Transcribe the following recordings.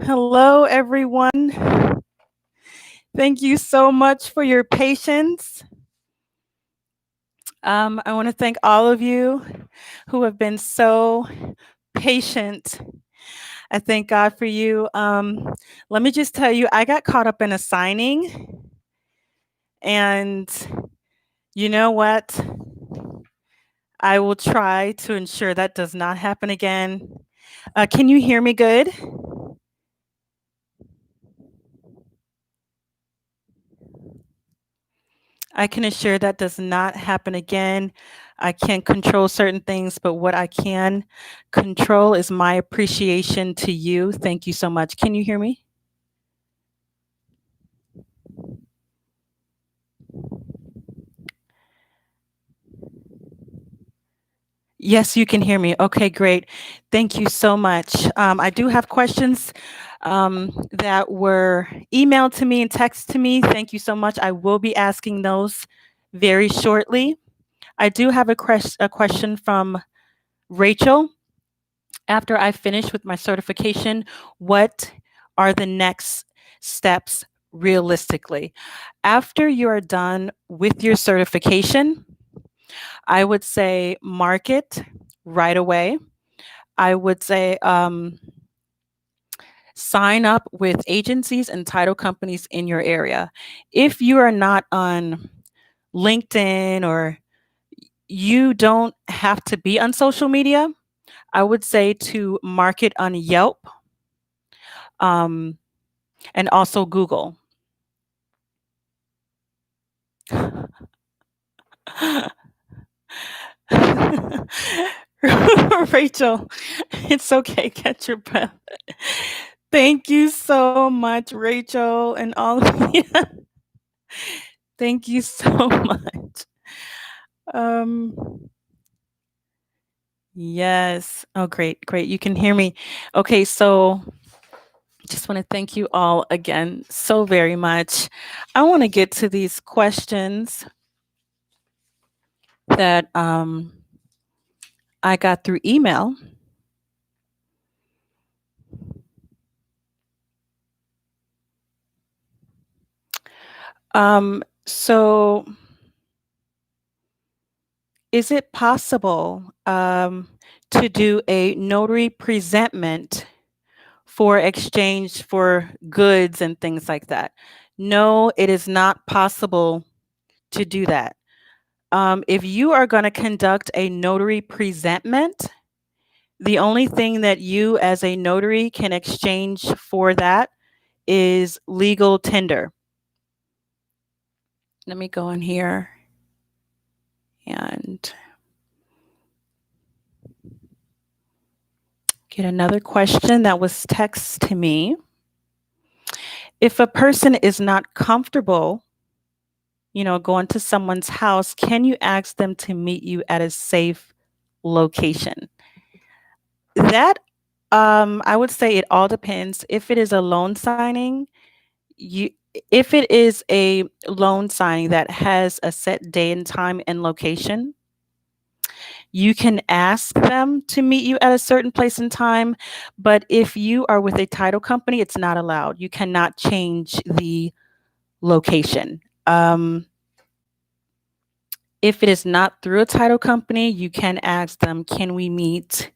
Hello, everyone. Thank you so much for your patience. I want to thank all of you who have been so patient. I thank God for you. Let me just tell you, I got caught up in a signing, and you know what? I will try to ensure that does not happen again. Can you hear me good? I can assure that does not happen again. I can't control certain things, but what I can control is my appreciation to you. Thank you so much. Can you hear me? Yes, you can hear me. Okay, great. Thank you so much. I do have questions that were emailed to me and texted to me. Thank you so much. I will be asking those very shortly. I do have a question from Rachel. After I finish with my certification, what are the next steps realistically? After you are done with your certification, I would say market right away. I would say sign up with agencies and title companies in your area. If you are not on LinkedIn or you don't have to be on social media, I would say to market on Yelp, um, and also Google. Rachel, it's okay. Catch your breath. Thank you so much, Rachel, and all of you. Thank you so much. Um, yes. Oh, great, great. You can hear me. Okay, so just want to thank you all again so very much. I want to get to these questions that I got through email. So is it possible to do a notary presentment for exchange for goods and things like that? No, it is not possible to do that. If you are going to conduct a notary presentment, the only thing that you as a notary can exchange for that is legal tender. Let me go in here and get another question that was text to me. If a person is not comfortable, going to someone's house, can you ask them to meet you at a safe location? That I would say it all depends. If it is a loan signing, you if it is a loan signing that has a set day and time and location, you can ask them to meet you at a certain place and time. But if you are with a title company, it's not allowed. You cannot change the location. If it is not through a title company, you can ask them, can we meet,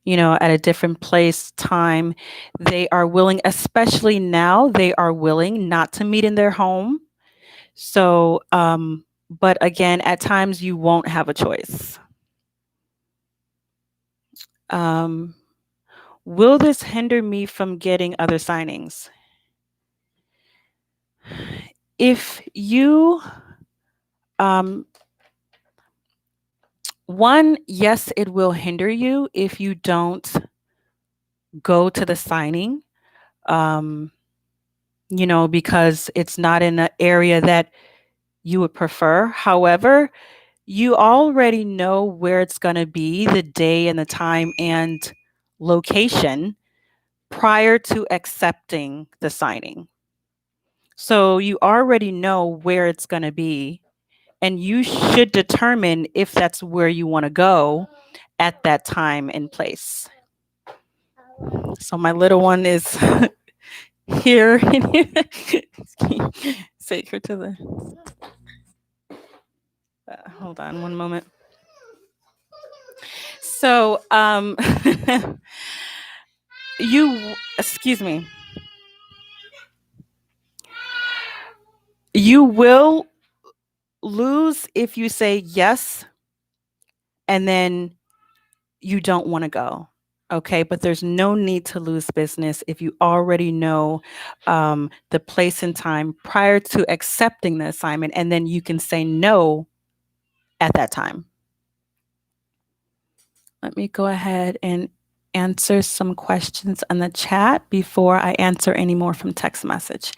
at a different place, time? They are willing, especially now, they are willing not to meet in their home. So, but again, at times you won't have a choice. Um, will this hinder me from getting other signings? If you, um, one, yes, it will hinder you if you don't go to the signing, um, because it's not in an area that you would prefer. However, you already know where it's going to be, the day and the time and location prior to accepting the signing. So you already know where it's going to be, and you should determine if that's where you want to go at that time and place. So my little one is here. Take her to the. Hold on one moment. So, excuse me, you will lose if you say yes and then you don't want to go. Okay, but there's no need to lose business if you already know the place and time prior to accepting the assignment, and then you can say no at that time. Let me go ahead and answer some questions on the chat before I answer any more from text message.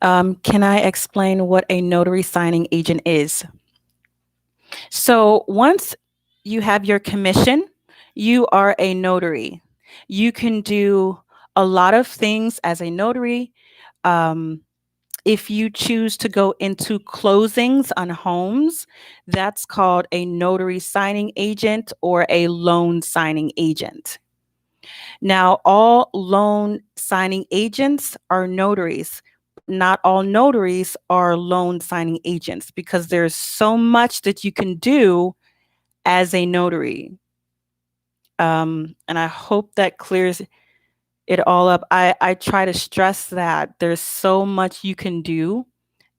Can I explain what a notary signing agent is? So once you have your commission, you are a notary. You can do a lot of things as a notary. Um, if you choose to go into closings on homes, that's called a notary signing agent or a loan signing agent. Now, all loan signing agents are notaries. Not all notaries are loan signing agents because there's so much that you can do as a notary. And I hope that clears it all up. I try to stress that there's so much you can do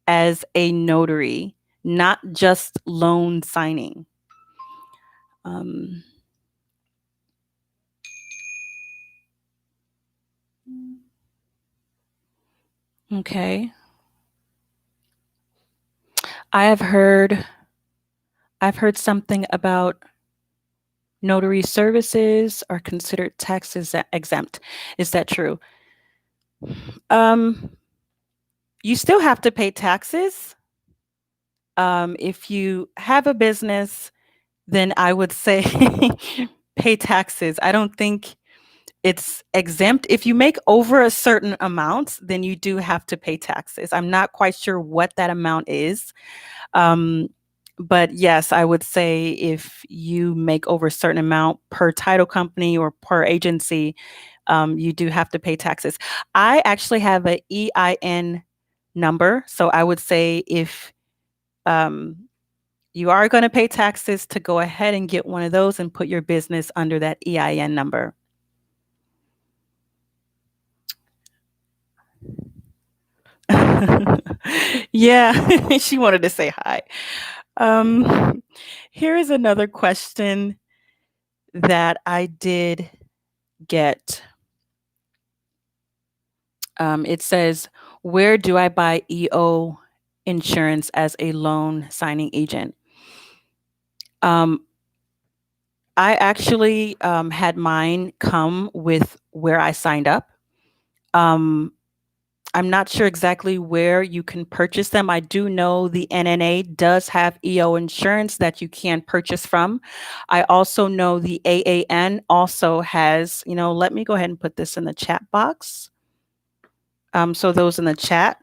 as a notary, not just loan signing. Um, okay. I have heard I've heard something about notary services are considered tax exempt. Is that true? Um, you still have to pay taxes. If you have a business, then I would say pay taxes. I don't think it's exempt. If you make over a certain amount, then you do have to pay taxes. I'm not quite sure what that amount is. Um, but yes, I would say if you make over a certain amount per title company or per agency, you do have to pay taxes. I actually have an EIN number. So I would say if um, you are going to pay taxes, to go ahead and get one of those and put your business under that EIN number. Yeah, she wanted to say hi. Here is another question that I did get. It says, where do I buy EO insurance as a loan signing agent? I actually had mine come with where I signed up. Um, I'm not sure exactly where you can purchase them. I do know the NNA does have EO insurance that you can purchase from. I also know the AAN also has, let me go ahead and put this in the chat box. So those in the chat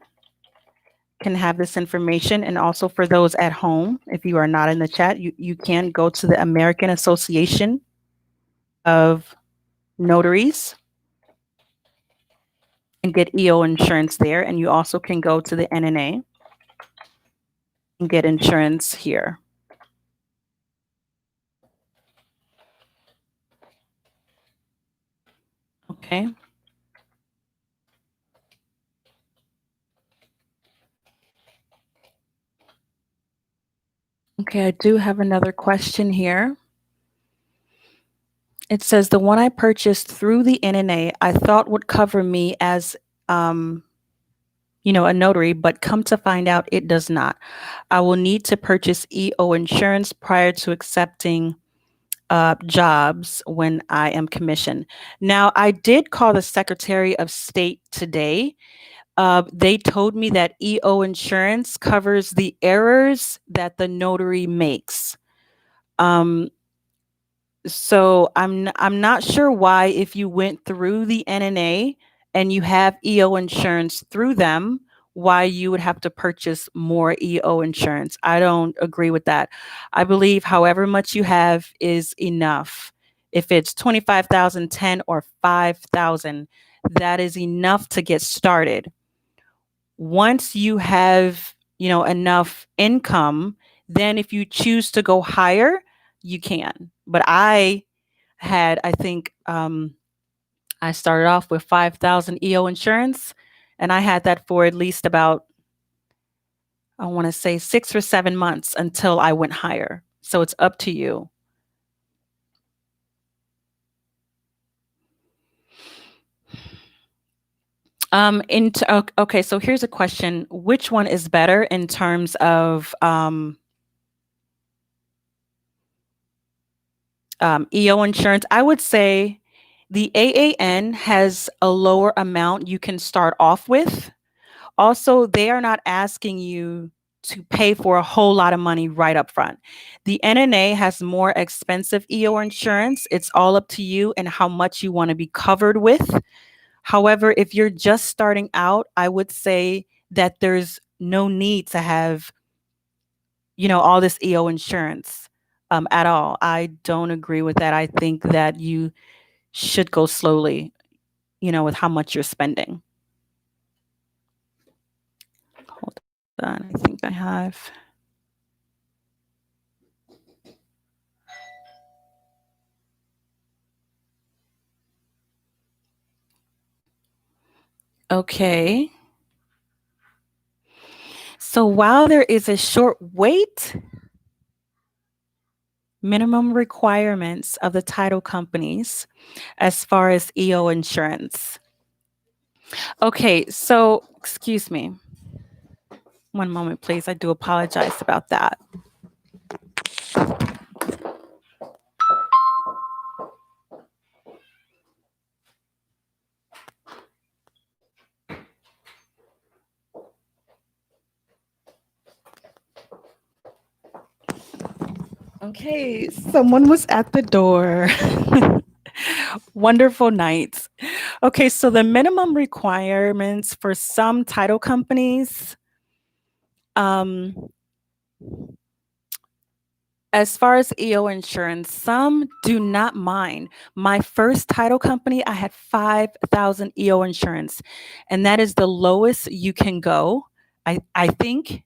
can have this information. And also for those at home, if you are not in the chat, you can go to the American Association of Notaries and get EO insurance there. And you also can go to the NNA and get insurance here. Okay. Okay, I do have another question here. It says the one I purchased through the NNA, I thought would cover me as, a notary, but come to find out it does not. I will need to purchase EO insurance prior to accepting jobs when I am commissioned. Now, I did call the Secretary of State today. They told me that EO insurance covers the errors that the notary makes. So I'm not sure why, if you went through the NNA and you have EO insurance through them, why you would have to purchase more EO insurance. I don't agree with that. I believe however much you have is enough. If it's 25,000, 10 or 5,000, that is enough to get started. Once you have, enough income, then if you choose to go higher, you can. But I think, I started off with 5,000 EO insurance, and I had that for at least about, I want to say 6 or 7 months until I went higher. So it's up to you. Okay, so here's a question. Which one is better in terms of EO insurance? I would say the AAN has a lower amount you can start off with. Also, they are not asking you to pay for a whole lot of money right up front. The NNA has more expensive EO insurance. It's all up to you and how much you want to be covered with. However, if you're just starting out, I would say that there's no need to have, all this EO insurance at all. I don't agree with that. I think that you should go slowly, with how much you're spending. Hold on, I think I have. Okay. So while there is a short wait, minimum requirements of the title companies as far as EO insurance. Okay, so excuse me. One moment, please. I do apologize about that. Okay, someone was at the door. Wonderful nights. Okay, so the minimum requirements for some title companies, as far as EO insurance, some do not mind. My first title company, I had 5,000 EO insurance, and that is the lowest you can go. I think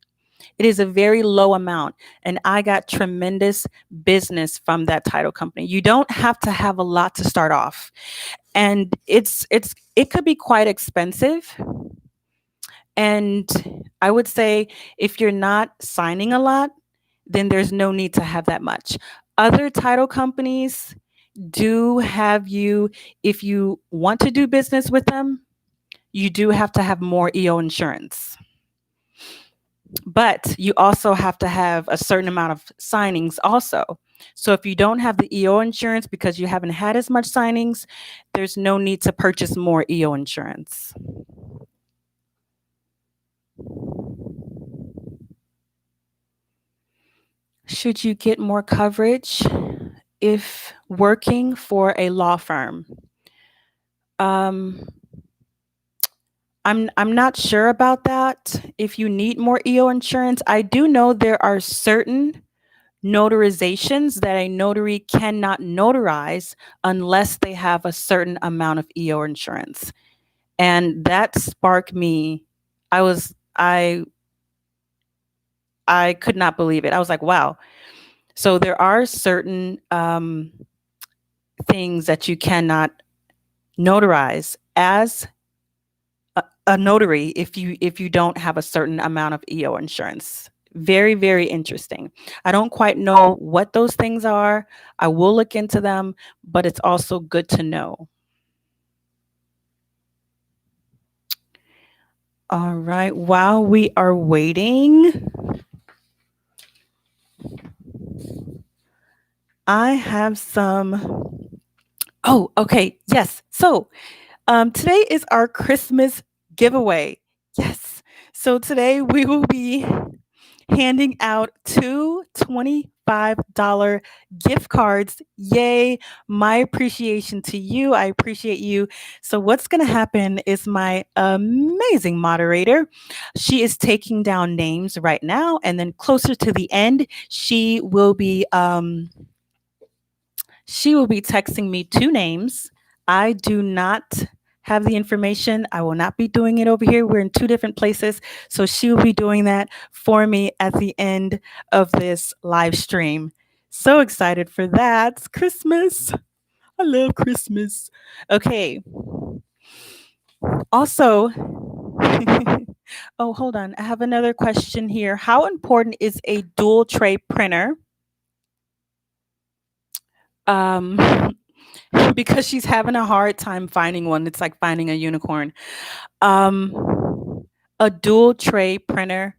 it is a very low amount, and I got tremendous business from that title company. You don't have to have a lot to start off, and it could be quite expensive. And I would say if you're not signing a lot, then there's no need to have that much. Other title companies do have you, if you want to do business with them, you do have to have more EO insurance. But you also have to have a certain amount of signings also. So if you don't have the EO insurance because you haven't had as much signings, there's no need to purchase more EO insurance. Should you get more coverage if working for a law firm? I'm not sure about that. If you need more EO insurance, I do know there are certain notarizations that a notary cannot notarize unless they have a certain amount of EO insurance. And that sparked me. I could not believe it. I was like, wow. So there are certain things that you cannot notarize as a notary if you don't have a certain amount of EO insurance. Very, very interesting. I don't quite know what those things are. I will look into them, but it's also good to know. All right. While we are waiting, I have some. Oh, okay. Yes. So today is our Christmas giveaway. Yes. So today we will be handing out two $25 gift cards. Yay. My appreciation to you. I appreciate you. So what's going to happen is my amazing moderator, she is taking down names right now. And then closer to the end, she will be She will be texting me 2 names. I do not have the information. I will not be doing it over here. We're in 2 different places. So she will be doing that for me at the end of this live stream. So excited for that. It's Christmas. I love Christmas. Okay. Also, oh, hold on. I have another question here. How important is a dual tray printer? Um, because she's having a hard time finding one. It's like finding a unicorn. A dual tray printer,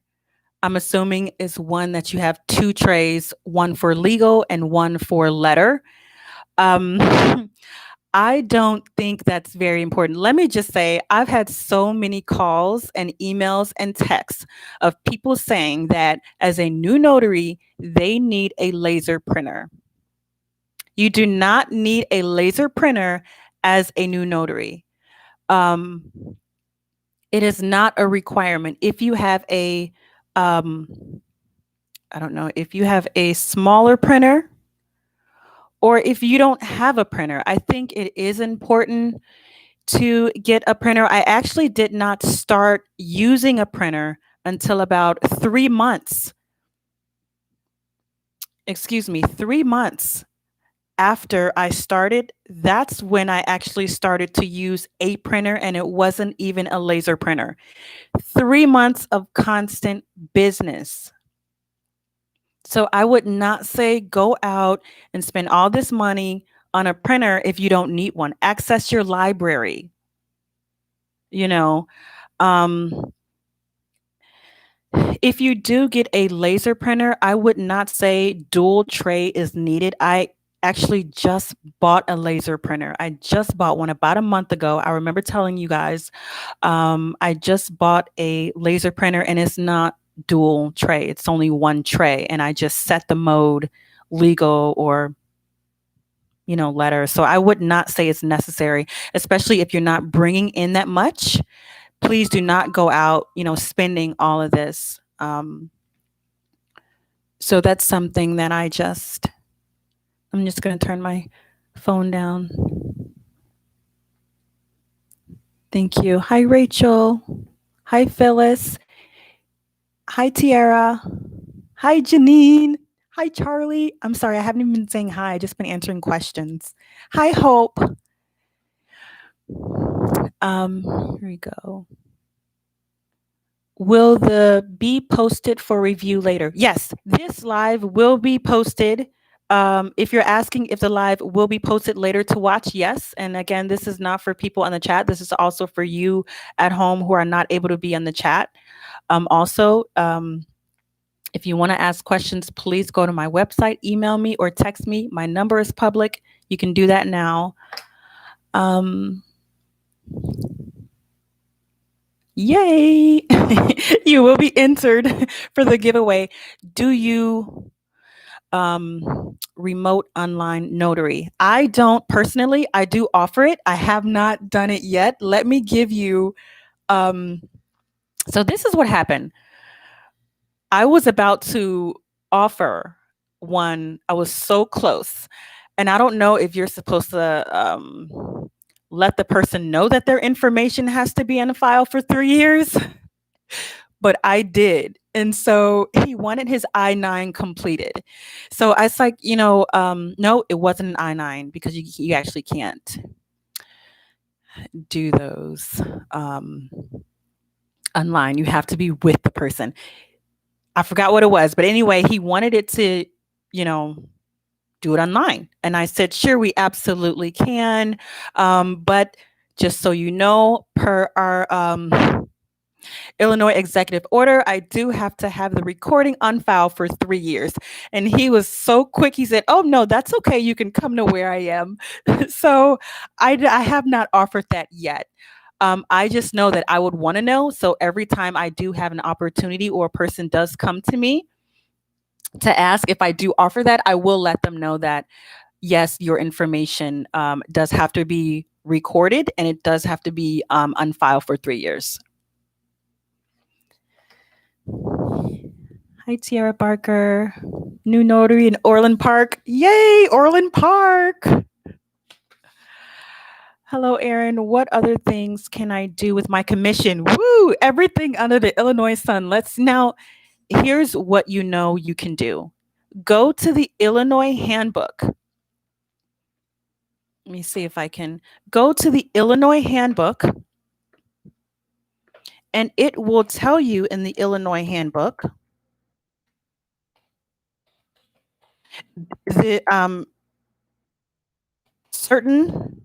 I'm assuming, is one that you have 2 trays, one for legal and one for letter. Um, I don't think that's very important. Let me just say, I've had so many calls and emails and texts of people saying that as a new notary, they need a laser printer. You do not need a laser printer as a new notary. Um, it is not a requirement. If you have um, I don't know, if you have a smaller printer or if you don't have a printer, I think it is important to get a printer. I actually did not start using a printer until about 3 months. Excuse me, 3 months after I started. That's when I actually started to use a printer, and it wasn't even a laser printer. 3 months of constant business. So I would not say go out and spend all this money on a printer if you don't need one. Access your library. You know, um, if you do get a laser printer, I would not say dual tray is needed. I actually just bought a laser printer. I just bought one about a month ago. I remember telling you guys, I just bought a laser printer and it's not dual tray. It's only 1 tray. And I just set the mode legal or letter. So I would not say it's necessary, especially if you're not bringing in that much. Please do not go out, spending all of this. So that's something that I'm just going to turn my phone down. Thank you. Hi, Rachel. Hi, Phyllis. Hi, Tiara. Hi, Janine. Hi, Charlie. I'm sorry, I haven't even been saying hi. I just been answering questions. Hi, Hope. Here we go. Will the be posted for review later? Yes, this live will be posted. If you're asking if the live will be posted later to watch, yes. And again, this is not for people on the chat. This is also for you at home who are not able to be on the chat. Also, if you want to ask questions, please go to my website, email me, or text me. My number is public. You can do that now. Yay! You will be entered for the giveaway. Do you remote online notary? I don't personally. I do offer it. I have not done it yet. Let me give you. So this is what happened. I was about to offer one. I was so close, and I don't know if you're supposed to let the person know that their information has to be in a file for 3 years. But I did. And so he wanted his I-9 completed. So I was like, no, it wasn't an I-9 because you actually can't do those online. You have to be with the person. I forgot what it was. But anyway, he wanted it to, do it online. And I said, sure, we absolutely can. But just so you know, per our Illinois executive order, I do have to have the recording on file for 3 years. And he was so quick. He said, oh, no, that's okay. You can come to where I am. So I have not offered that yet. I just know that I would want to know. So every time I do have an opportunity or a person does come to me to ask if I do offer that, I will let them know that, yes, your information does have to be recorded and it does have to be on file for 3 years. Hi, Tiara Barker. New notary in Orland Park. Yay, Orland Park. Hello, Aaron. What other things can I do with my commission? Woo, everything under the Illinois sun. Let's now, here's what you can do. Go to the Illinois handbook. Let me see if I can go to the Illinois handbook, and it will tell you in the Illinois handbook the certain,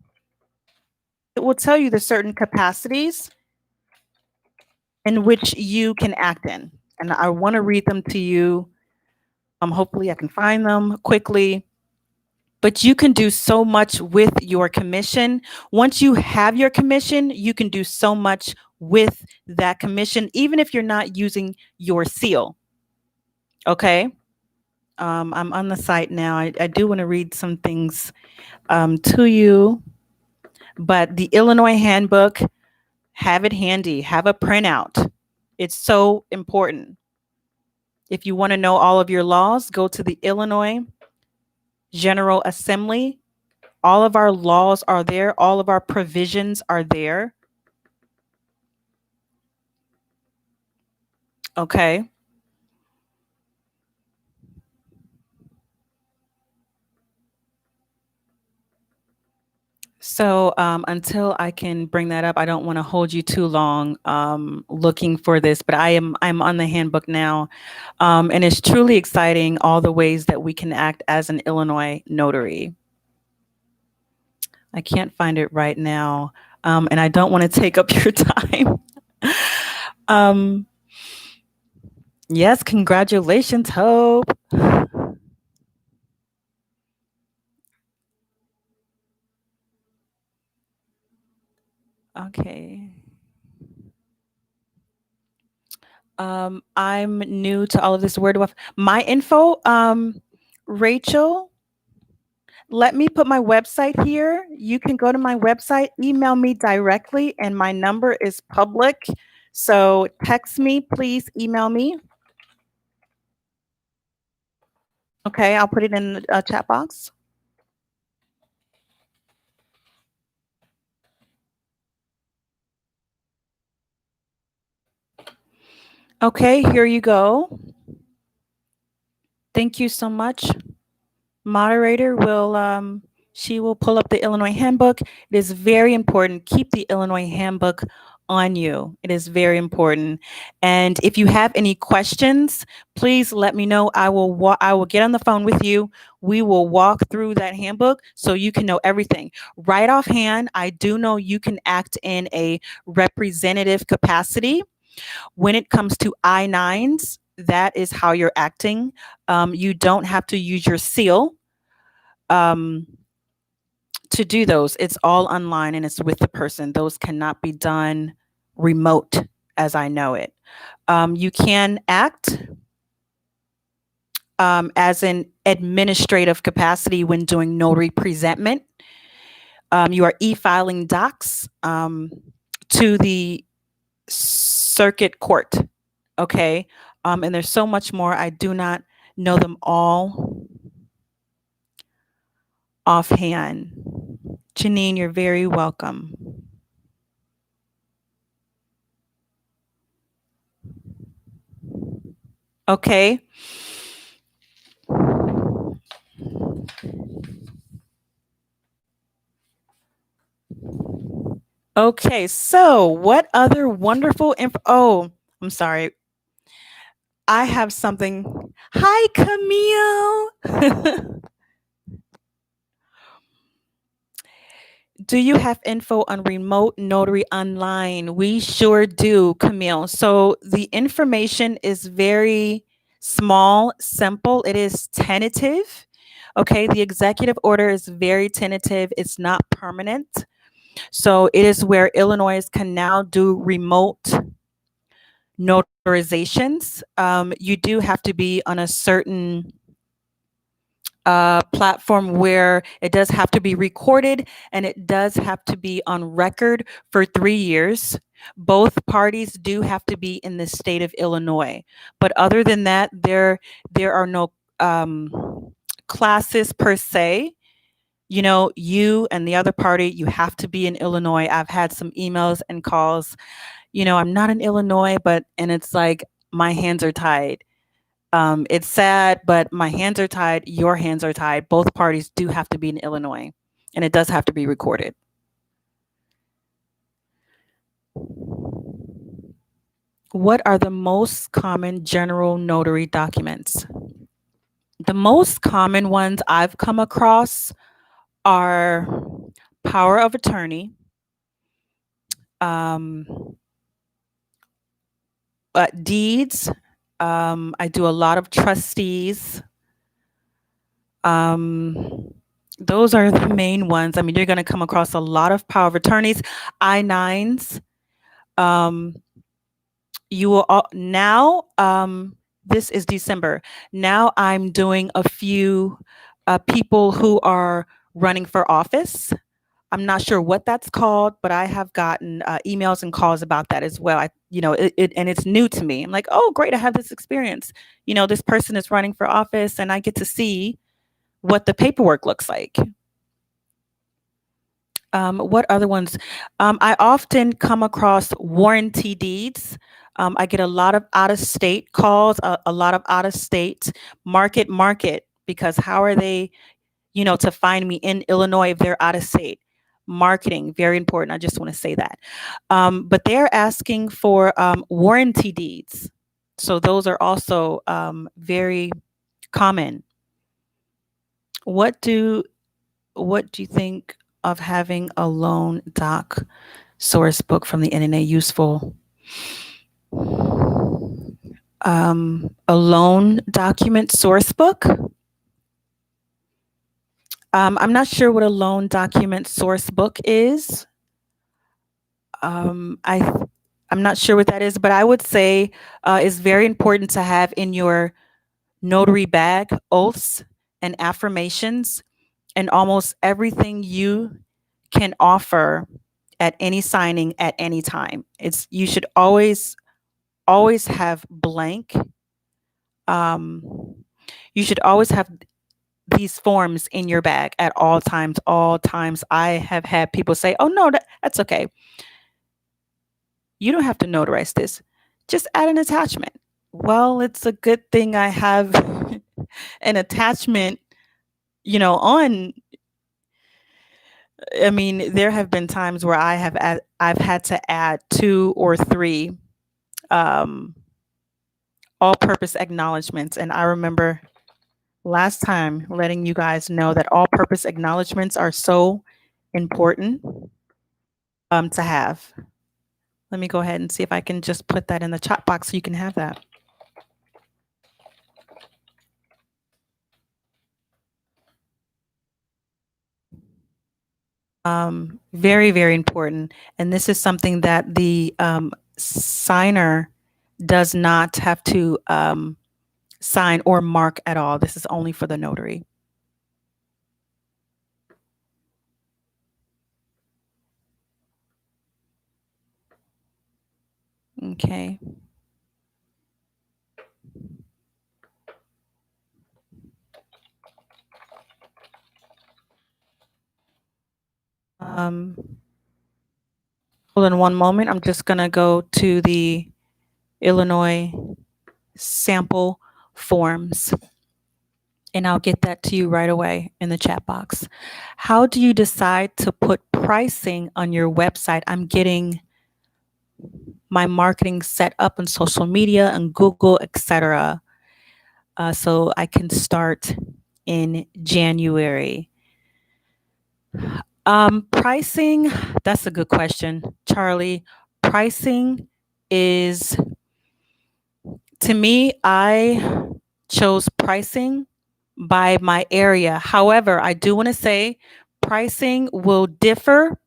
it will tell you the certain capacities in which you can act in. And I want to read them to you. Hopefully I can find them quickly. But you can do so much with your commission. Once you have your commission, you can do so much with that commission, even if you're not using your seal. Okay. I'm on the site now. I do want to read some things to you, but the Illinois handbook, have it handy, have a printout. It's so important. If you want to know all of your laws, go to the Illinois General Assembly. All of our laws are there. All of our provisions are there. Okay. So until I can bring that up, I don't want to hold you too long looking for this, but I'm on the handbook now, and it's truly exciting all the ways that we can act as an Illinois notary. I can't find it right now, and I don't want to take up your time. um, yes, congratulations, Hope. Okay. I'm new to all of this. Where do I? My info, Rachel. Let me put my website here. You can go to my website, email me directly, and my number is public. So text me, please email me. Okay, I'll put it in the chat box. Okay, here you go. Thank you so much. Moderator will she will pull up the Illinois handbook. It is very important. Keep the Illinois handbook on you. It is very important. And if you have any questions, please let me know. I will get on the phone with you. We will walk through that handbook so you can know everything. Right offhand, I do know you can act in a representative capacity. When it comes to I-9s, that is how you're acting. You don't have to use your seal to do those. It's all online and it's with the person. Those cannot be done remote as I know it. You can act as an administrative capacity when doing notary presentment. You are e-filing docs to the circuit court. Okay. And there's so much more. I do not know them all offhand. Janine, you're very welcome. Okay. Okay, so what other wonderful oh, I'm sorry. I have something. Hi, Camille. Do you have info on remote notary online? We sure do, Camille. So the information is very small, simple. It is tentative. Okay, the executive order is very tentative. It's not permanent. So it is where Illinois can now do remote notarizations. You do have to be on a certain platform where it does have to be recorded and it does have to be on record for 3 years. Both parties do have to be in the state of Illinois. But other than that, there are no classes per se. You know, you and the other party, you have to be in Illinois. I've had some emails and calls, you know, I'm not in Illinois, but, and it's like, my hands are tied. It's sad, but my hands are tied. Your hands are tied. Both parties do have to be in Illinois, and it does have to be recorded. What are the most common general notary documents? The most common ones I've come across are power of attorney, um, deeds. I do a lot of trustees. Um, those are the main ones. I mean, you're going to come across a lot of power of attorneys, I-9s. Um, you will now. This is December. Now I'm doing a few people who are running for office. I'm not sure what that's called, but I have gotten emails and calls about that as well. And it's new to me. I'm like, oh, great, I have this experience. You know, this person is running for office, and I get to see what the paperwork looks like. What other ones? I often come across warranty deeds. I get a lot of out of state calls, a lot of out of state market, because how are they, you know, to find me in Illinois if they're out of state? Marketing, very important. I just want to say that. But they're asking for warranty deeds. So those are also very common. What do what do you think of having a loan doc source book from the NNA useful? A loan document source book? I'm not sure what a loan document source book is. I'm not sure what that is, but I would say it's very important to have in your notary bag oaths and affirmations and almost everything you can offer at any signing at any time. It's you should always have blank. Um, you should always have these forms in your bag at all times. All times. I have had people say, "Oh no, that's okay. You don't have to notarize this. Just add an attachment." Well, it's a good thing I have an attachment, you know, on. I mean, there have been times where I've had to add 2 or 3 um, all-purpose acknowledgments, and I remember last time letting you guys know that all-purpose acknowledgments are so important to have. Let me go ahead and see if I can just put that in the chat box so you can have that. Very, very important. And this is something that the signer does not have to sign or mark at all. This is only for the notary. Okay. Hold on one moment. I'm just going to go to the Illinois sample forms, and I'll get that to you right away in the chat box. How do you decide to put pricing on your website? I'm getting my marketing set up on social media and Google, etc. So I can start in January. Pricing, that's a good question, Charlie. Pricing is, to me, I chose pricing by my area. However, I do want to say pricing will differ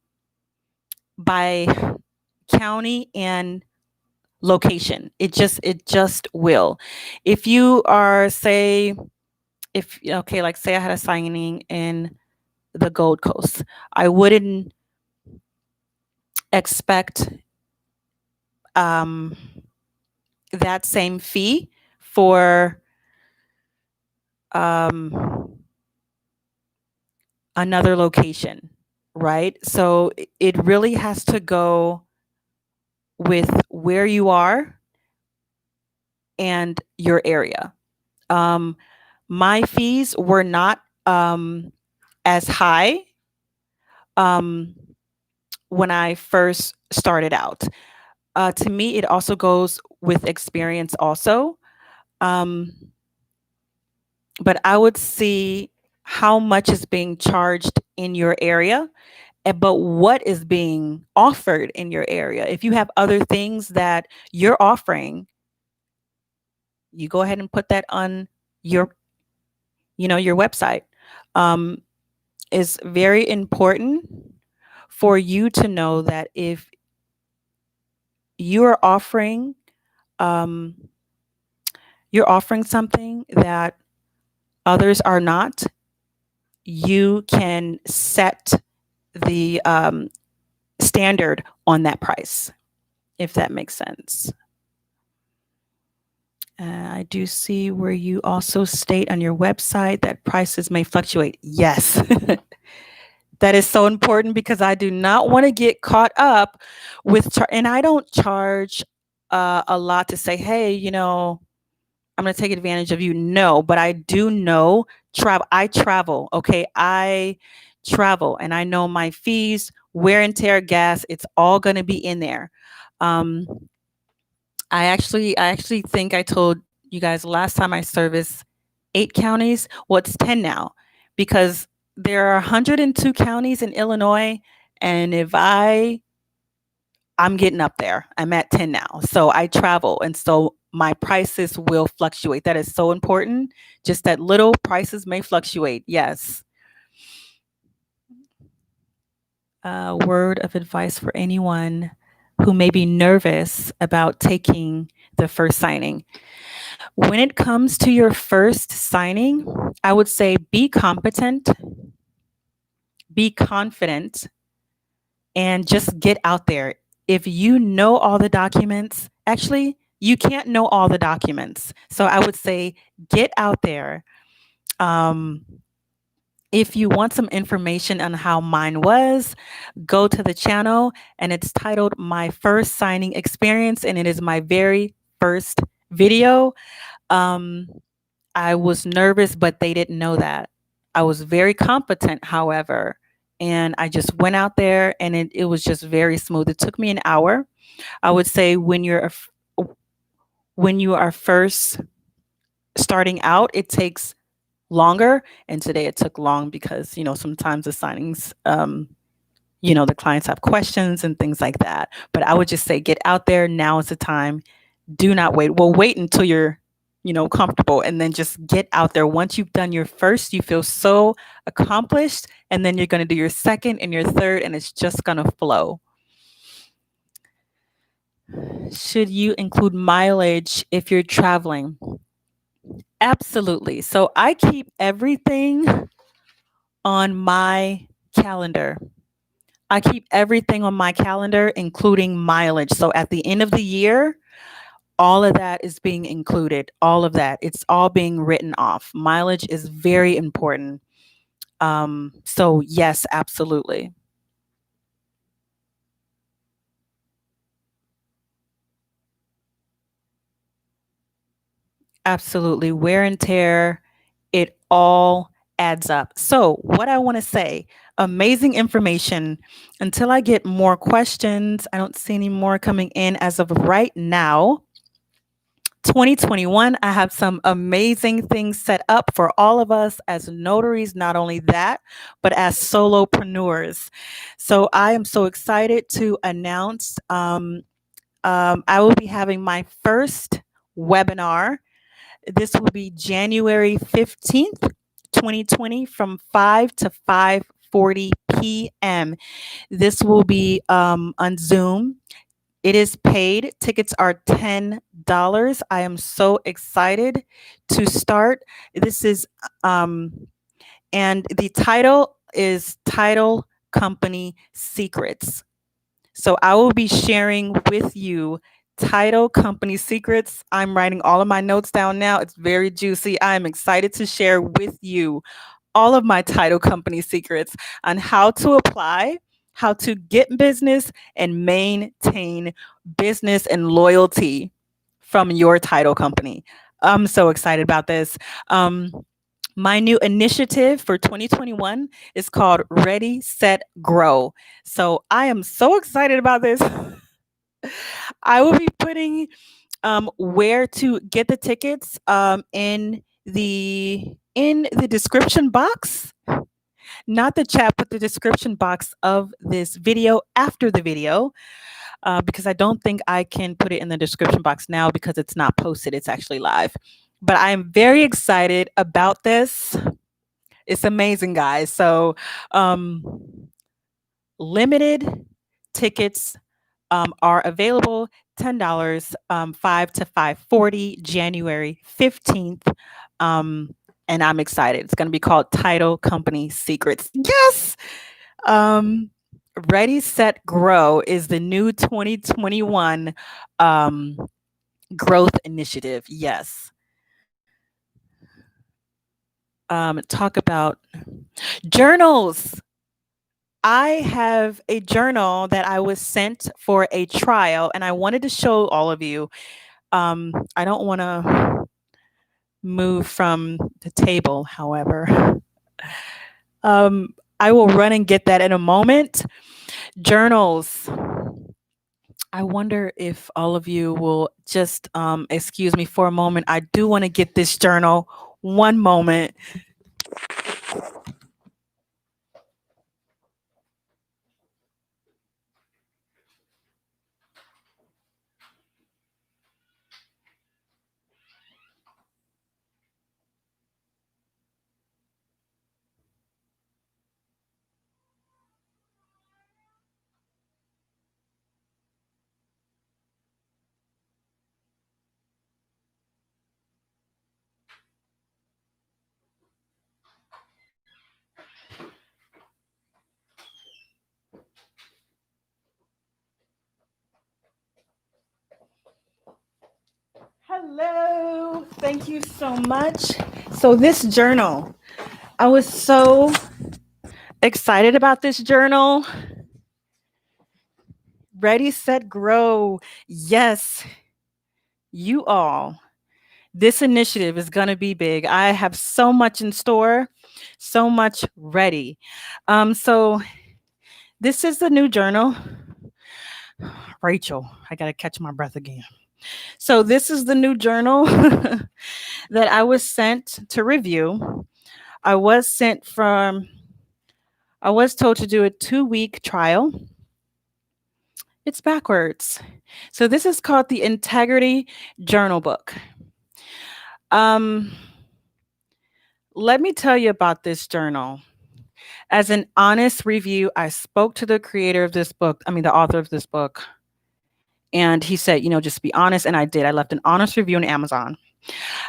by county and location. It just will. If you are, say, like say I had a signing in the Gold Coast, I wouldn't expect um, that same fee for um, another location, right? So it really has to go with where you are and your area. Um, my fees were not as high um, when I first started out. To me, it also goes with experience, also. Um, but I would see how much is being charged in your area, but what is being offered in your area. If you have other things that you're offering, you go ahead and put that on your, your website. Um, is very important for you to know that if you are um, you're offering something that others are not, you can set the standard on that price, if that makes sense. I do see where you also state on your website that prices may fluctuate. Yes, that is so important because I do not want to get caught up with, and I don't charge a lot to say, hey, I'm going to take advantage of you. No, but I do know travel. I travel. Okay. I travel and I know my fees, wear and tear, gas, it's all going to be in there. Um, I actually think I told you guys last time I serviced 8 counties. Well, it's 10 now because there are 102 counties in Illinois. And if I'm getting up there. I'm at 10 now. So I travel. And so my prices will fluctuate. That is so important. Just that little prices may fluctuate. Yes. Word of advice for anyone who may be nervous about taking the first signing. When it comes to your first signing, I would say be competent, be confident, and just get out there. If you know all the documents, actually, you can't know all the documents. So I would say get out there. Um, if you want some information on how mine was, go to the channel and it's titled My First Signing Experience, and it is my very first video. Um, I was nervous, but they didn't know that. I was very competent, however, and I just went out there and it was just very smooth. It took me an hour. I would say when you are first starting out, it takes longer. And today it took long because, sometimes the signings, the clients have questions and things like that. But I would just say get out there. Now is the time. Do not wait. Well, wait until you're, comfortable and then just get out there. Once you've done your first, you feel so accomplished. And then you're going to do your second and your third, and it's just going to flow. Should you include mileage if you're traveling? Absolutely. So I keep everything on my calendar. I keep everything on my calendar, including mileage. So at the end of the year, all of that is being included. All of that. It's all being written off. Mileage is very important. So yes, absolutely. Absolutely. Wear and tear, it all adds up. So, what I want to say, amazing information. Until I get more questions, I don't see any more coming in as of right now. 2021, I have some amazing things set up for all of us as notaries, not only that, but as solopreneurs. So I am so excited to announce I will be having my first webinar. This will be January 15th, 2020 from 5 to 5:40 p.m. This will be on Zoom. It is paid. Tickets are $10. I am so excited to start. This is, and the title is Title Company Secrets. So I will be sharing with you Title company secrets. I'm writing all of my notes down now. It's very juicy. I am excited to share with you all of my title company secrets on how to apply, how to get business, and maintain business and loyalty from your title company. I'm so excited about this. My new initiative for 2021 is called Ready, Set, Grow. So I am so excited about this. I will be putting where to get the tickets in the description box, not the chat, but the description box of this video after the video, because I don't think I can put it in the description box now because it's not posted. It's actually live. But I am very excited about this. It's amazing, guys. So, limited tickets are available. $10, 5 to 5:40, January 15th. And I'm excited. It's going to be called Title Company Secrets. Yes. Um, Ready, Set, Grow is the new 2021 um, growth initiative. Yes. Talk about journals. I have a journal that I was sent for a trial, and I wanted to show all of you. I don't want to move from the table, however. I will run and get that in a moment. Journals. I wonder if all of you will just excuse me for a moment. I do want to get this journal. One moment. Hello. Thank you so much. So, this journal, I was so excited about this journal. Ready, Set, Grow. Yes, you all. This initiative is going to be big. I have so much in store, so much ready. So, this is the new journal. Rachel, I got to catch my breath again. So, this is the new journal that I was sent to review. I was sent from, I was told to do a 2-week trial. It's backwards. So, this is called the Integrity Journal Book. Let me tell you about this journal. As an honest review, I spoke to the creator of this book, the author of this book, and he said, just be honest. And I did. I left an honest review on Amazon.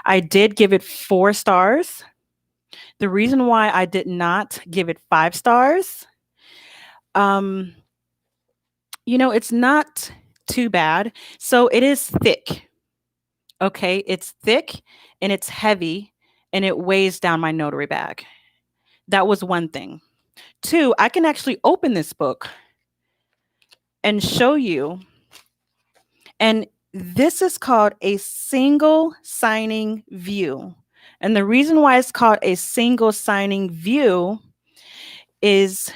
I did give it 4 stars. The reason why I did not give it 5 stars, it's not too bad. So it is thick. Okay. It's thick and it's heavy and it weighs down my notary bag. That was one thing. 2, I can actually open this book and show you. And this is called a single signing view. And the reason why it's called a single signing view is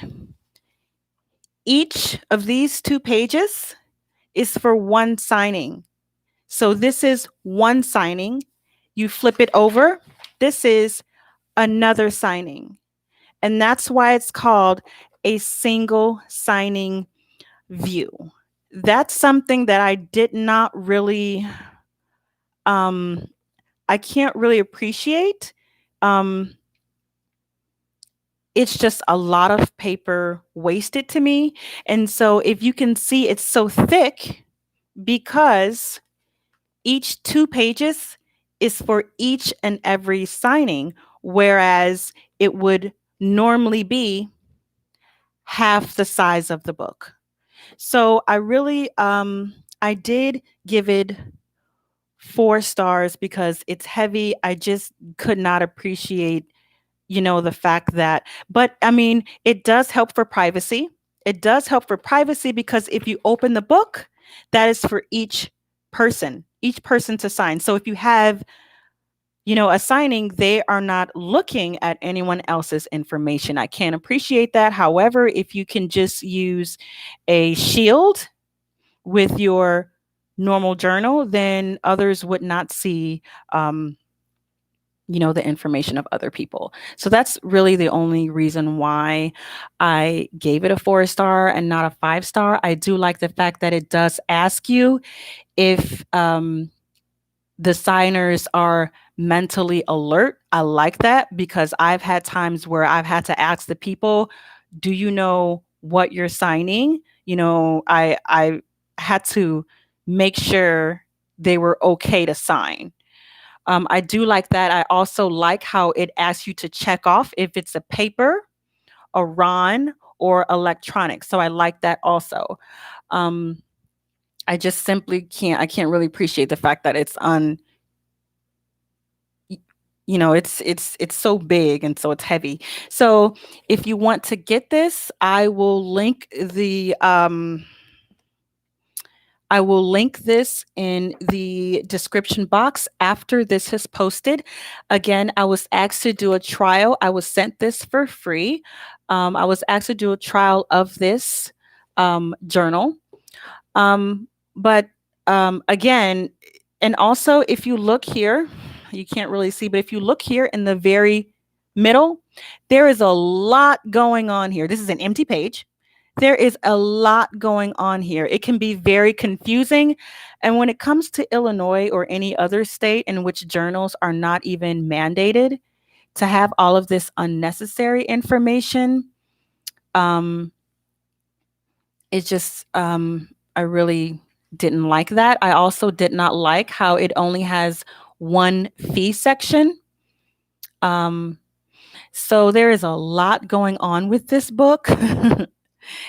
each of these 2 pages is for one signing. So this is one signing. You flip it over. This is another signing. And that's why it's called a single signing view. That's something that I did not really, I can't really appreciate. It's just a lot of paper wasted to me. And so if you can see, it's so thick because each 2 pages is for each and every signing, whereas it would normally be half the size of the book. So I really I did give it 4 stars because it's heavy. I just could not appreciate, the fact that, but I mean, it does help for privacy. It does help for privacy because if you open the book, that is for each person to sign. So if you have, a signing, they are not looking at anyone else's information. I can't appreciate that. However, if you can just use a shield with your normal journal, then others would not see, um, the information of other people. So that's really the only reason why I gave it a 4 star and not a 5 star. I do like the fact that it does ask you if the signers are mentally alert. I like that because I've had times where I've had to ask the people, do you know what you're signing? I had to make sure they were okay to sign. I do like that. I also like how it asks you to check off if it's a paper, a RON, or electronic. So I like that also. Um, I just simply can't. I can't really appreciate the fact that it's on. It's so big and so it's heavy. So if you want to get this, I will link this in the description box after this is posted. Again, I was asked to do a trial. I was sent this for free. I was asked to do a trial of this journal. Um, but again, and also if you look here, you can't really see, but if you look here in the very middle, there is a lot going on here. This is an empty page. There is a lot going on here. It can be very confusing. And when it comes to Illinois or any other state in which journals are not even mandated to have all of this unnecessary information, it's just, I really didn't like that. I also did not like how it only has one fee section. Um, so there is a lot going on with this book.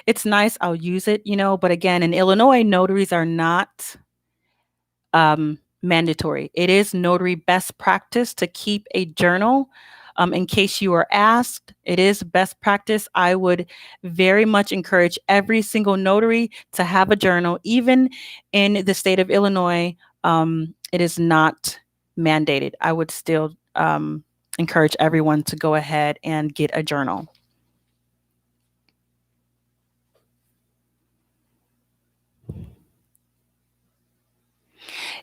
It's nice. I'll use it, but again, in Illinois, notaries are not mandatory. It is notary best practice to keep a journal. In case you are asked, it is best practice. I would very much encourage every single notary to have a journal, even in the state of Illinois. It is not mandated. I would still encourage everyone to go ahead and get a journal.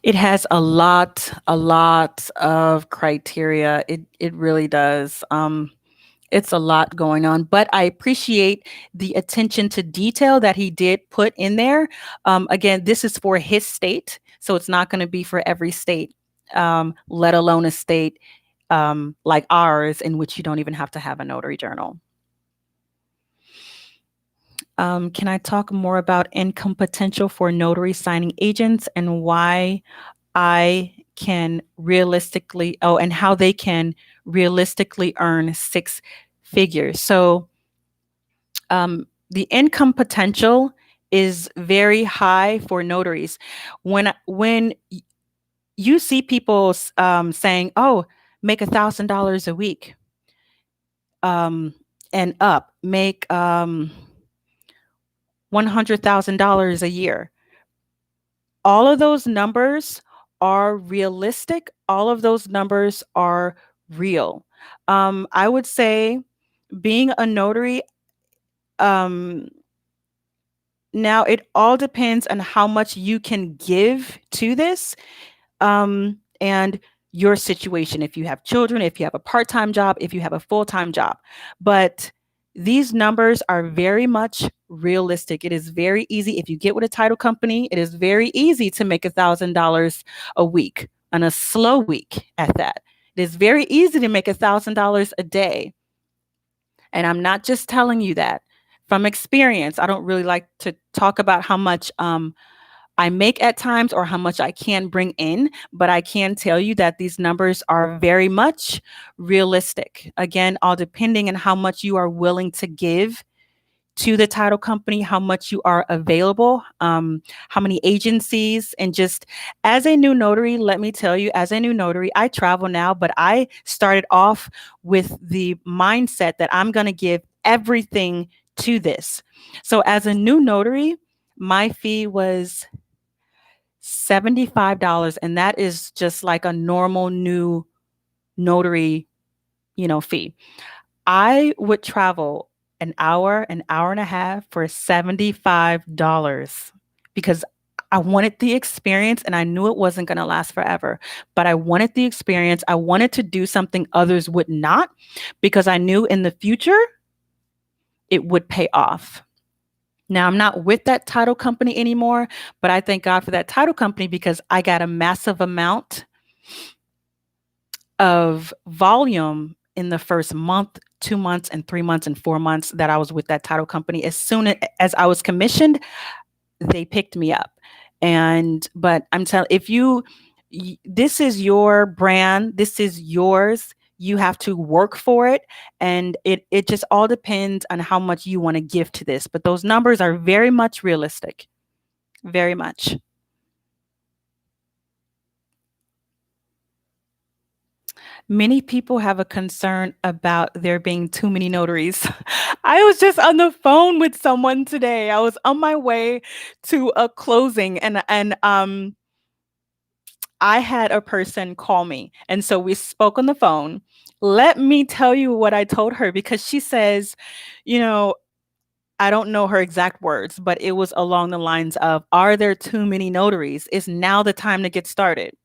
It has a lot of criteria. It really does. It's a lot going on, but I appreciate the attention to detail that he did put in there. Again, this is for his state, so it's not going to be for every state, let alone a state like ours, in which you don't even have to have a notary journal. Can I talk more about income potential for notary signing agents and why I can realistically, and how they can realistically earn 6 figures? So the income potential is very high for notaries. When you see people saying, "Oh, make $1,000 a week," and up, make $100,000 a year. All of those numbers are realistic. All of those numbers are real. I would say being a notary, um, now it all depends on how much you can give to this, and your situation. If you have children, if you have a part-time job, if you have a full-time job. But these numbers are very much realistic. It is very easy. If you get with a title company, it is very easy to make $1,000 a week, on a slow week at that. It is very easy to make $1,000 a day. And I'm not just telling you that from experience. I don't really like to talk about how much I make at times or how much I can bring in, but I can tell you that these numbers are very much realistic. Again, all depending on how much you are willing to give to the title company, how much you are available, how many agencies, and just as a new notary, let me tell you, as a new notary, I travel now, but I started off with the mindset that I'm going to give everything to this. So as a new notary, my fee was $75, and that is just like a normal new notary, fee. I would travel an hour and a half for $75 because I wanted the experience and I knew it wasn't going to last forever, but I wanted the experience. I wanted to do something others would not because I knew in the future it would pay off. Now, I'm not with that title company anymore, but I thank God for that title company because I got a massive amount of volume in the first month, 2 months, and 3 months, and 4 months that I was with that title company. As soon as I was commissioned, they picked me up. But I'm telling, if this is your brand, this is yours. You have to work for it, and it just all depends on how much you want to give to this. But those numbers are very much realistic, very much. Many people have a concern about there being too many notaries. I was just on the phone with someone today. I was on my way to a closing and I had a person call me. And so we spoke on the phone. Let me tell you what I told her because she says, you know, I don't know her exact words, but it was along the lines of, are there too many notaries? Is now the time to get started?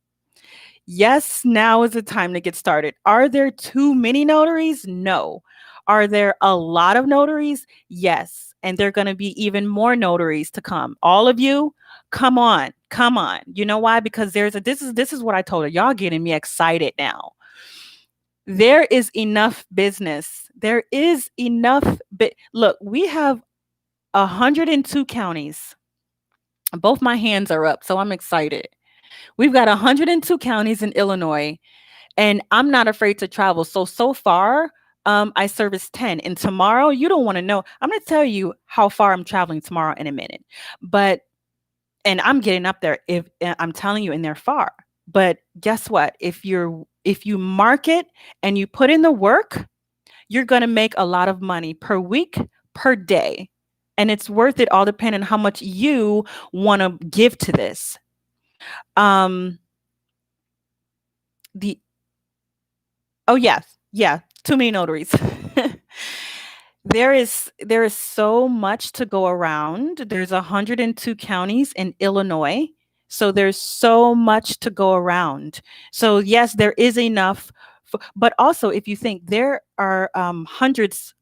Yes, now is the time to get started. Are there too many notaries? No. Are there a lot of notaries? Yes. And there are going to be even more notaries to come. All of you, come on, come on. You know why? Because this is what I told her. Y'all getting me excited now. There is enough business. There is enough. Look, we have 102 counties. Both my hands are up, so I'm excited. We've got 102 counties in Illinois, and I'm not afraid to travel. So far, I service 10. And tomorrow, you don't want to know. I'm going to tell you how far I'm traveling tomorrow in a minute. And I'm getting up there if I'm telling you, and they're far. But guess what? If you market and you put in the work, you're going to make a lot of money per week, per day. And it's worth it all depending on how much you want to give to this. Um, the Oh, yes. Yeah, too many notaries. There is so much to go around. There's 102 counties in Illinois, so there's so much to go around. So yes, there is enough, but also if you think there are hundreds,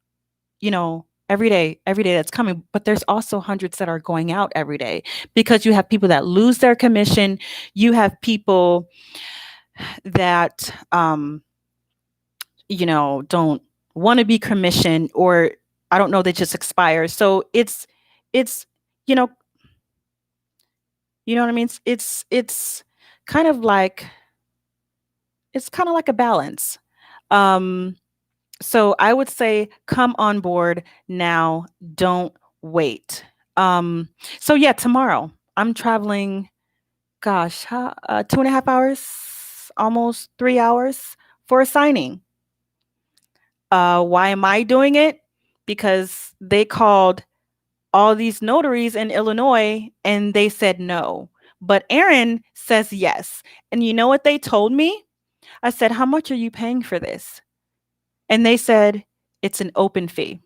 every day that's coming, but there's also hundreds that are going out every day because you have people that lose their commission. You have people that don't want to be commissioned, or I don't know, they just expire. So it's you know what I mean. It's kind of like a balance. Um, so I would say come on board now. Don't wait. Um, so yeah, tomorrow I'm traveling. Gosh, 2.5 hours, almost 3 hours for a signing. Why am I doing it? Because they called all these notaries in Illinois and they said no. But Aaron says yes. And you know what they told me? I said, how much are you paying for this? And they said, it's an open fee.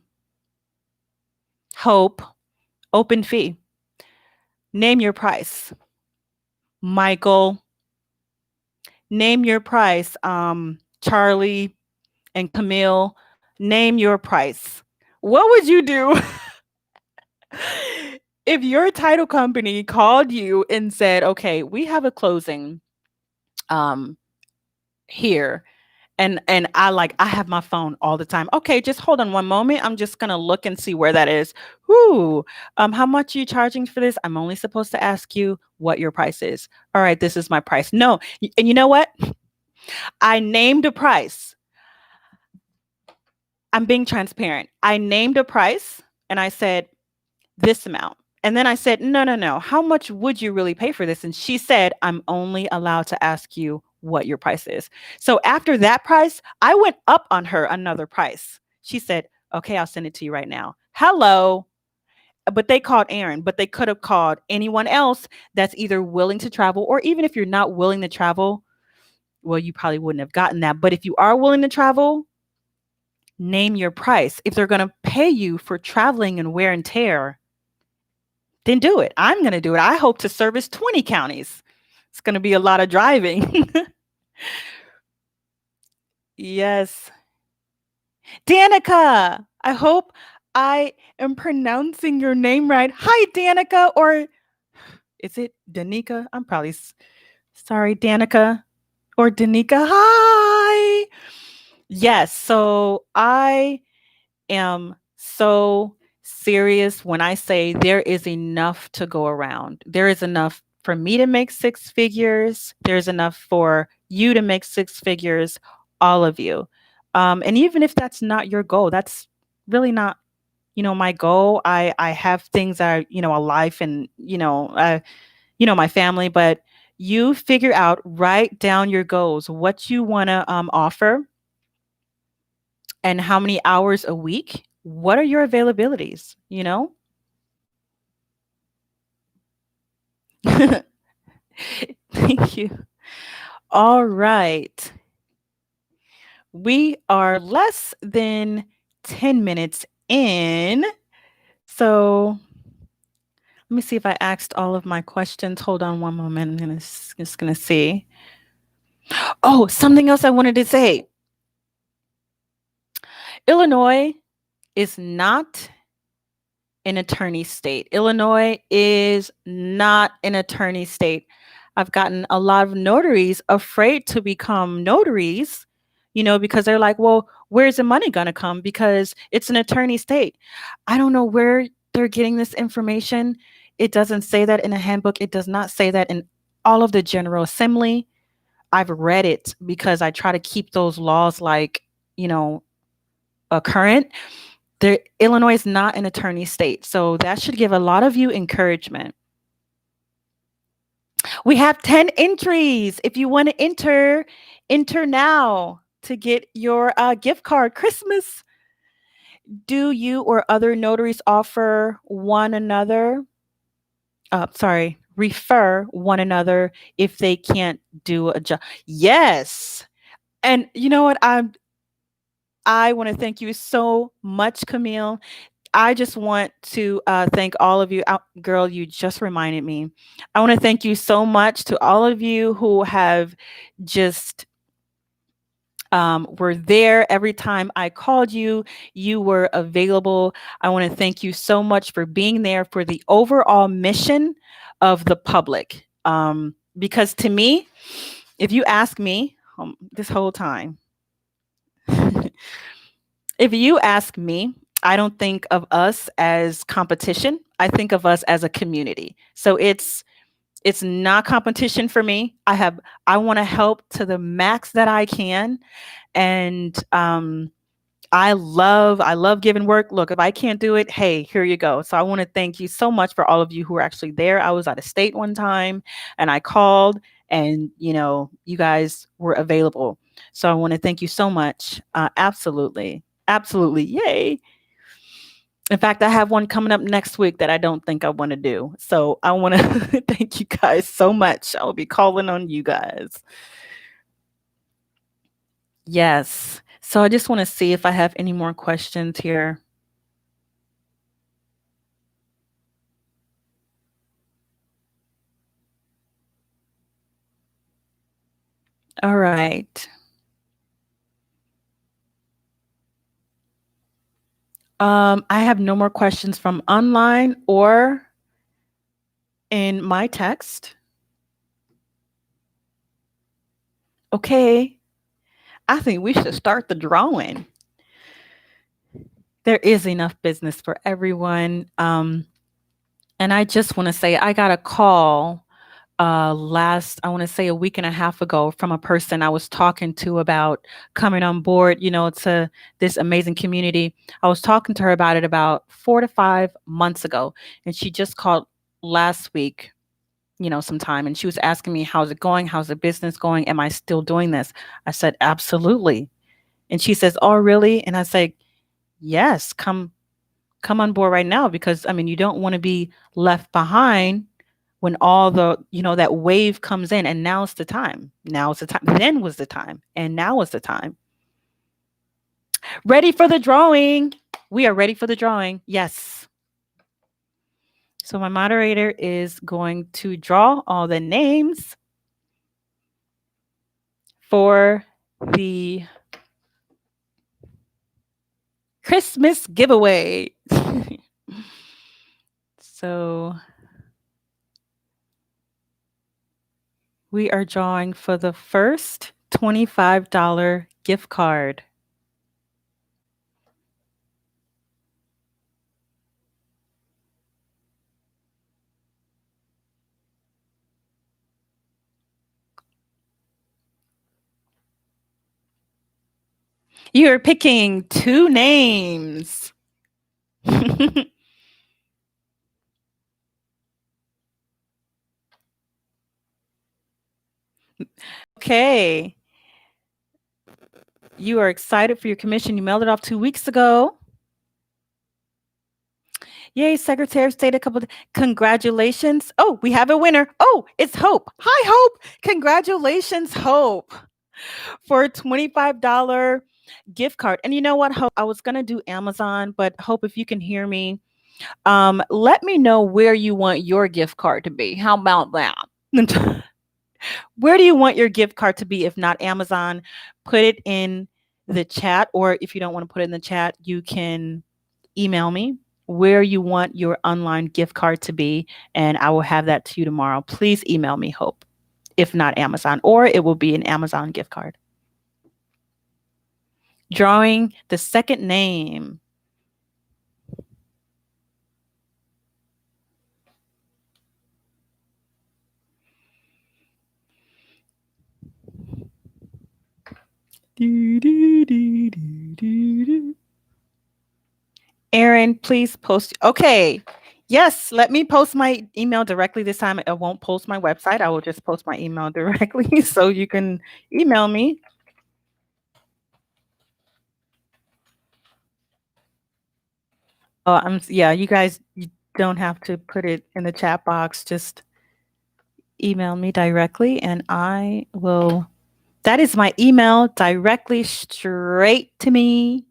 Hope, open fee. Name your price. Michael, name your price. Charlie and Camille, name your price. What would you do if your title company called you and said, okay, we have a closing um here, and I have my phone all the time. Okay, just hold on one moment. I'm just gonna look and see where that is. Whoo, how much are you charging for this? I'm only supposed to ask you what your price is. All right, this is my price. No, and you know what? I named a price. I'm being transparent. I named a price And I said, this amount. And then I said, no, no, no. How much would you really pay for this? And she said, I'm only allowed to ask you what your price is. So after that price, I went up on her another price. She said, okay, I'll send it to you right now. Hello. But they called Aaron, but they could have called anyone else that's either willing to travel, or even if you're not willing to travel, well, you probably wouldn't have gotten that. But if you are willing to travel, name your price. If they're going to pay you for traveling and wear and tear, then do it. I'm going to do it. I hope to service 20 counties. It's going to be a lot of driving. Yes. Danica, I hope I am pronouncing your name right. Hi, Danica, or is it Danica? I'm probably sorry, Danica or Danica. Hi. Yes. So I am so serious when I say there is enough to go around. There is enough for me to make six figures. There's enough for you to make six figures, all of you. And even if that's not your goal, that's really not, my goal. I have things that are, a life and, my family, but you figure out, write down your goals, what you want to offer, and how many hours a week. What are your availabilities? Thank you. All right. We are less than 10 minutes in. So let me see if I asked all of my questions. Hold on one moment. I'm just going to see. Oh, something else I wanted to say. Illinois is not an attorney state. Illinois is not an attorney state. I've gotten a lot of notaries afraid to become notaries, because they're like, well, where's the money going to come? Because it's an attorney state. I don't know where they're getting this information. It doesn't say that in a handbook. It does not say that in all of the General Assembly. I've read it because I try to keep those laws current. Illinois is not an attorney state. So that should give a lot of you encouragement. We have 10 entries. If you want to enter now to get your gift card. Christmas. Do you or other notaries offer one another? Refer one another if they can't do a job. Yes. And you know what? I want to thank you so much, Camille. I just want to thank all of you. Girl, you just reminded me. I want to thank you so much to all of you who have just were there every time I called you. You were available. I want to thank you so much for being there for the overall mission of the public. Because to me, if you ask me this whole time, if you ask me, I don't think of us as competition. I think of us as a community. So it's not competition for me. I want to help to the max that I can. And I love giving work. Look, if I can't do it, hey, here you go. So I want to thank you so much for all of you who were actually there. I was out of state one time and I called, and you guys were available. So I want to thank you so much. Absolutely. Absolutely. Yay. In fact, I have one coming up next week that I don't think I want to do. So I want to thank you guys so much. I'll be calling on you guys. Yes. So I just want to see if I have any more questions here. All right. I have no more questions from online or in my text. Okay. I think we should start the drawing. There is enough business for everyone. And I just want to say I got a call last, I want to say a week and a half ago, from a person I was talking to about coming on board, to this amazing community. I was talking to her about it about 4 to 5 months ago, and she just called last week, sometime, and she was asking me, how's it going? How's the business going? Am I still doing this? I said, absolutely. And she says, oh, really? And I say, yes, come on board right now, because I mean, you don't want to be left behind when all that wave comes in. And now's the time. Now's the time. Then was the time. And now is the time. Ready for the drawing. We are ready for the drawing. Yes. So my moderator is going to draw all the names for the Christmas giveaway. So we are drawing for the first $25 gift card. You're picking two names. Okay. You are excited for your commission. You mailed it off 2 weeks ago. Yay, Secretary of State, congratulations. Oh, we have a winner. Oh, it's Hope. Hi, Hope. Congratulations, Hope, for a $25 gift card. And you know what, Hope? I was going to do Amazon, but Hope, if you can hear me, let me know where you want your gift card to be. How about that? Where do you want your gift card to be? If not Amazon, put it in the chat. Or if you don't want to put it in the chat, you can email me where you want your online gift card to be, and I will have that to you tomorrow. Please email me, Hope, if not Amazon, or it will be an Amazon gift card. Drawing the second name. Aaron, please post. Okay. Yes, let me post my email directly this time. I won't post my website. I will just post my email directly so you can email me. Oh, yeah, you guys, you don't have to put it in the chat box. Just email me directly and I will. That is my email, directly straight to me.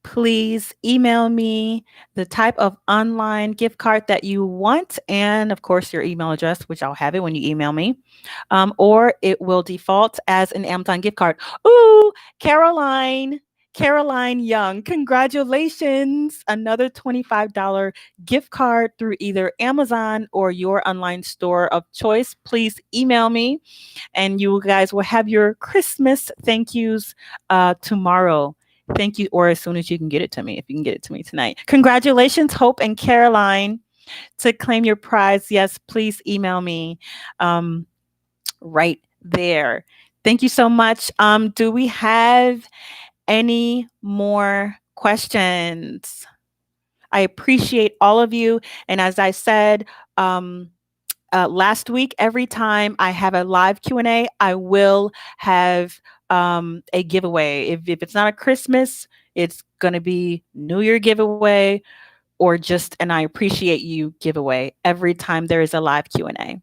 Please email me the type of online gift card that you want, and of course your email address, which I'll have it when you email me, or it will default as an Amazon gift card. Ooh, Caroline Young, congratulations. Another $25 gift card through either Amazon or your online store of choice. Please email me and you guys will have your Christmas thank yous tomorrow. Thank you, or as soon as you can get it to me, if you can get it to me tonight. Congratulations, Hope and Caroline. To claim your prize, yes, please email me right there. Thank you so much. Do we have any more questions? I appreciate all of you. And as I said, last week, every time I have a live Q&A, I will have a giveaway. If it's not a Christmas, it's going to be New Year giveaway or just an I appreciate you giveaway every time there is a live Q&A.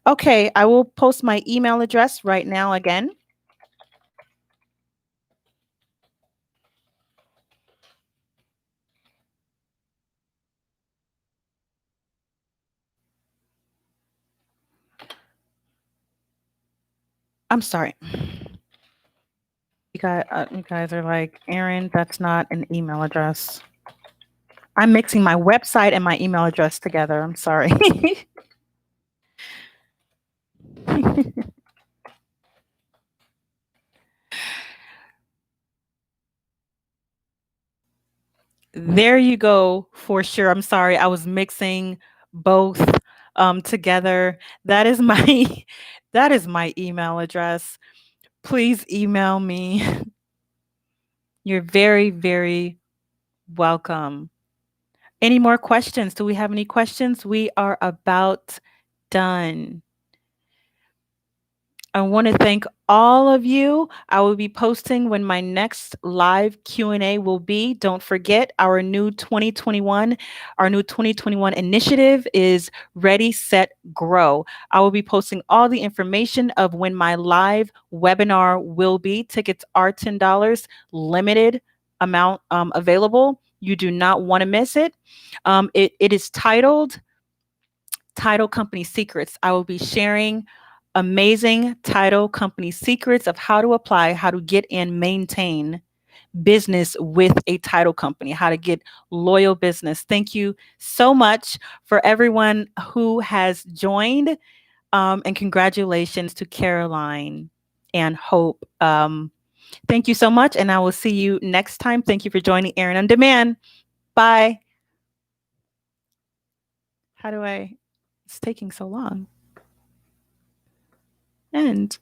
Okay, I will post my email address right now again. I'm sorry. You guys are like, Aaron, that's not an email address. I'm mixing my website and my email address together. I'm sorry. There you go, for sure. I'm sorry. I was mixing both together. That is my that is my email address. Please email me. You're very, very welcome. Any more questions? Do we have any questions? We are about done. I want to thank all of you. I will be posting when my next live Q&A will be. Don't forget our new 2021 initiative is Ready, Set, Grow. I will be posting all the information of when my live webinar will be. Tickets are $10, limited amount available. You do not want to miss it. It is titled Title Company Secrets. I will be sharing amazing title company secrets of how to apply, how to get and maintain business with a title company, how to get loyal business. Thank you so much for everyone who has joined, and congratulations to Caroline and Hope. Thank you so much, and I will see you next time. Thank you for joining Erin on Demand. Bye. How do I? It's taking so long. End.